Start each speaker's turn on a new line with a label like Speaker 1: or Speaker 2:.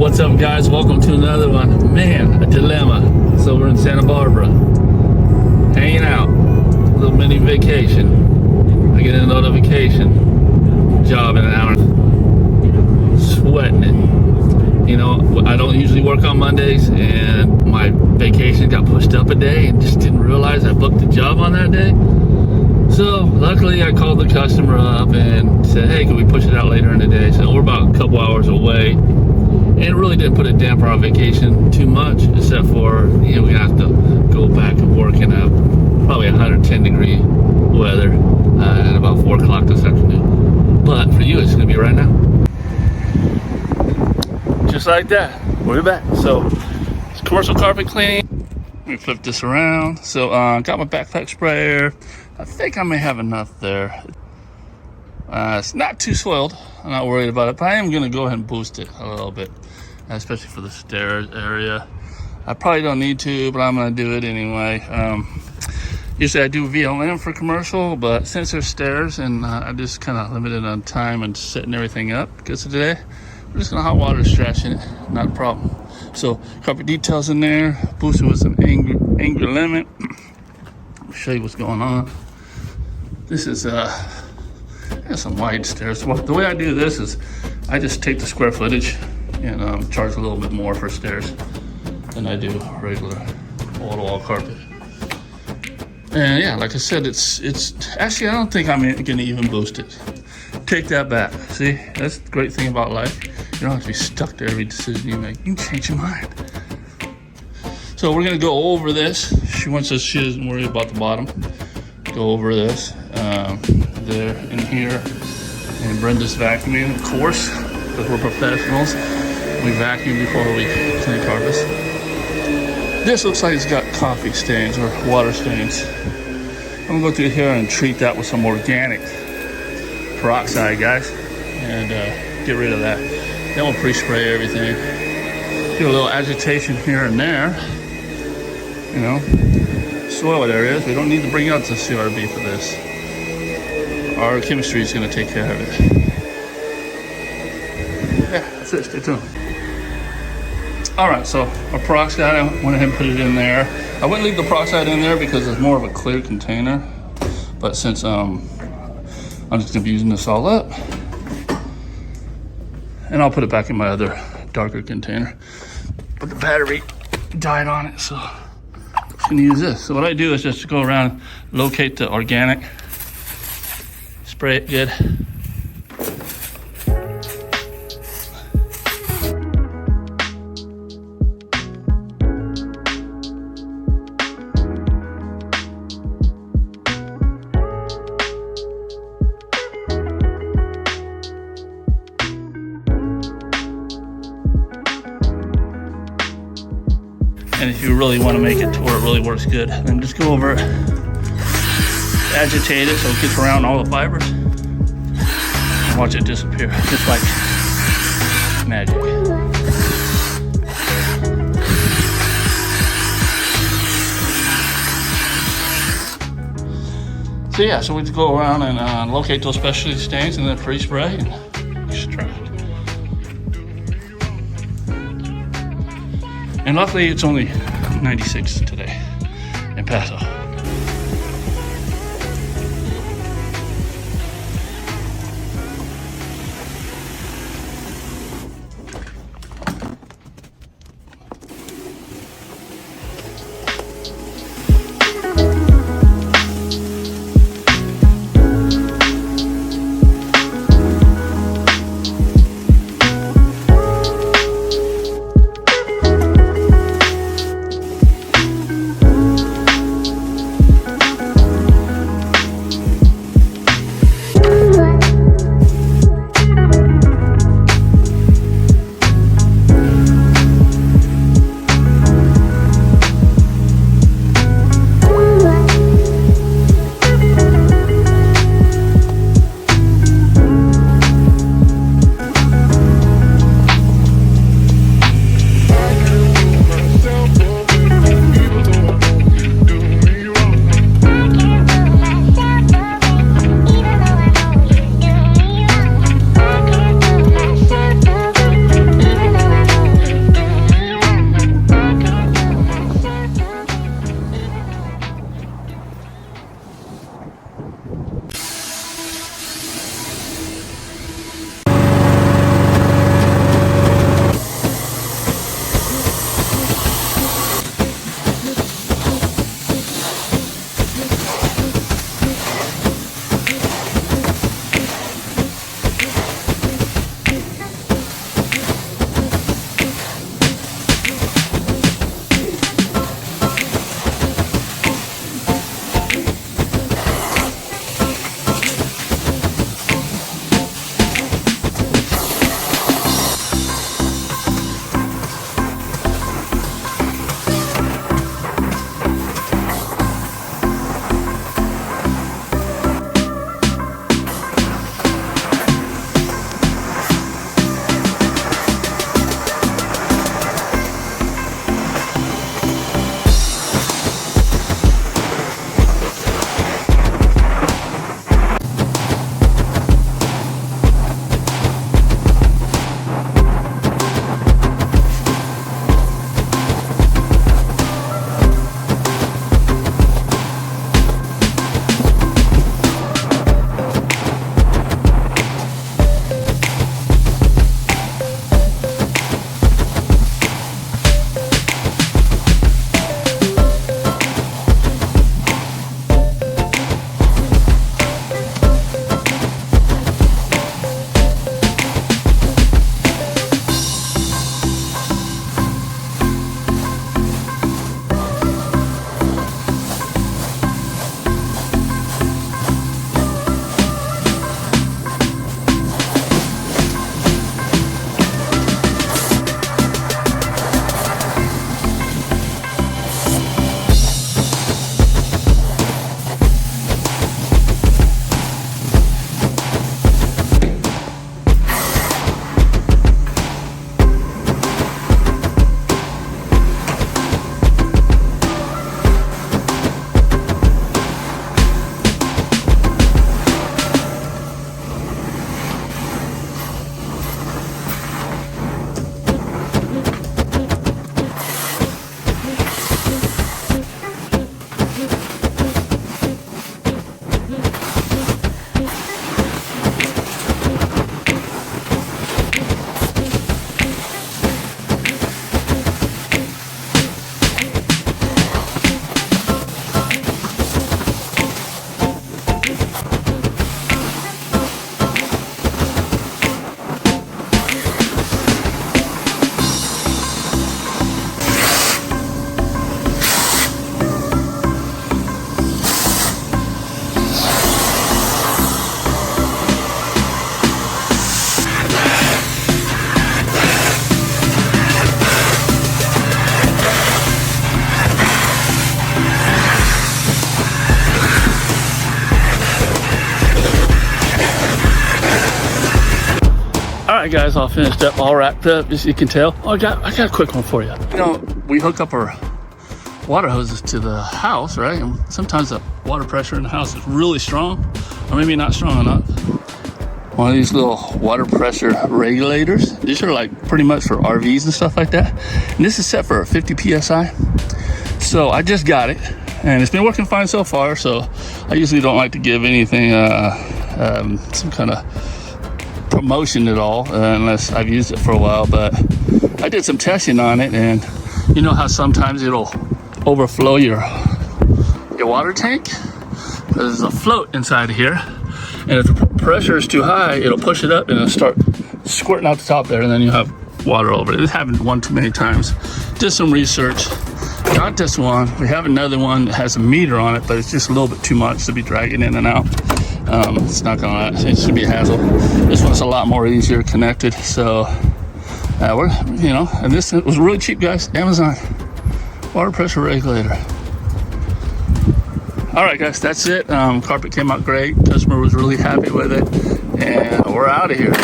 Speaker 1: What's up, guys? Welcome to another one. Man, a dilemma. So we're in Santa Barbara, hanging out, a little mini vacation. I get a notification, job in an hour, sweating it. You know, I don't usually work on Mondays, and my vacation got pushed up a day and just didn't realize I booked the job on that day. So luckily I called the customer up and said, hey, can we push it out later in the day? So we're about a couple hours away. And it really didn't put a damper on vacation too much, except for, you know, we have to go back and work in a probably 110 degree weather at about 4 o'clock this afternoon. But for you, it's going to be right now. Just like that, we're back. So it's commercial carpet cleaning. Let me flip this around. So got my backpack sprayer. I think I may have enough there. It's not too soiled. I'm not worried about it, but I am going to go ahead and boost it a little bit, especially for the stairs area. I probably don't need to, but I'm going to do it anyway. Usually I do VLM for commercial, but since there's stairs and I'm just kind of limited on time and setting everything up because of today, we're just going to hot water stretching it, not a problem. So carpet details in there, boosted with some angular limit. I'll show you what's going on. This is some wide stairs. Well, the way I do this is I just take the square footage and charge a little bit more for stairs than I do regular wall-to-wall carpet. And yeah, like I said, it's actually, I don't think I'm gonna even boost it. Take that back. See, that's the great thing about life. You don't have to be stuck to every decision you make. You can change your mind. So we're gonna go over this. She doesn't worry about the bottom. Go over this. There in here, and Brenda's vacuuming, of course, because we're professionals. We vacuum before we clean carpets. This looks like it's got coffee stains or water stains. I'm gonna go through here and treat that with some organic peroxide, guys, and get rid of that. Then we'll pre-spray everything. Do a little agitation here and there. You know, soil areas. We don't need to bring out the CRB for this. Our chemistry is going to take care of it. Yeah, that's it. Stay tuned. All right, so our peroxide, I went ahead and put it in there. I wouldn't leave the peroxide in there because it's more of a clear container. But since I'm just going to be using this all up, and I'll put it back in my other darker container. But the battery died on it, so I'm just going to use this. So what I do is just go around, locate the organic, spray it good. And if you really want to make it to where it really works good, then just go over it, agitate it so it gets around all the fibers, and watch it disappear, just like magic. So yeah, so we just go around and locate those specialty stains and then pre-spray and extract. And luckily it's only 96 today in Paso. right, guys, all finished up, all wrapped up, as you can tell. Oh, I got a quick one for you. You know, we hook up our water hoses to the house, right? And sometimes the water pressure in the house is really strong, or maybe not strong enough. One of these little water pressure regulators. These are like pretty much for RVs and stuff like that. And this is set for 50 PSI. So I just got it, and it's been working fine so far. So I usually don't like to give anything some kind of promotion at all unless I've used it for a while. But I did some testing on it, and you know how sometimes it'll overflow your water tank? There's a float inside of here, and if the pressure is too high, it'll push it up and it'll start squirting out the top there, and then you have water over it. It happened one too many times. Did some research, got this one. We have another one that has a meter on it, but it's just a little bit too much to be dragging in and out. It's not gonna, it should be a hassle. This one's a lot more easier connected. So we're, you know, and this was really cheap, guys. Amazon water pressure regulator. All right, guys, that's it. Carpet came out great. Customer was really happy with it, and we're out of here.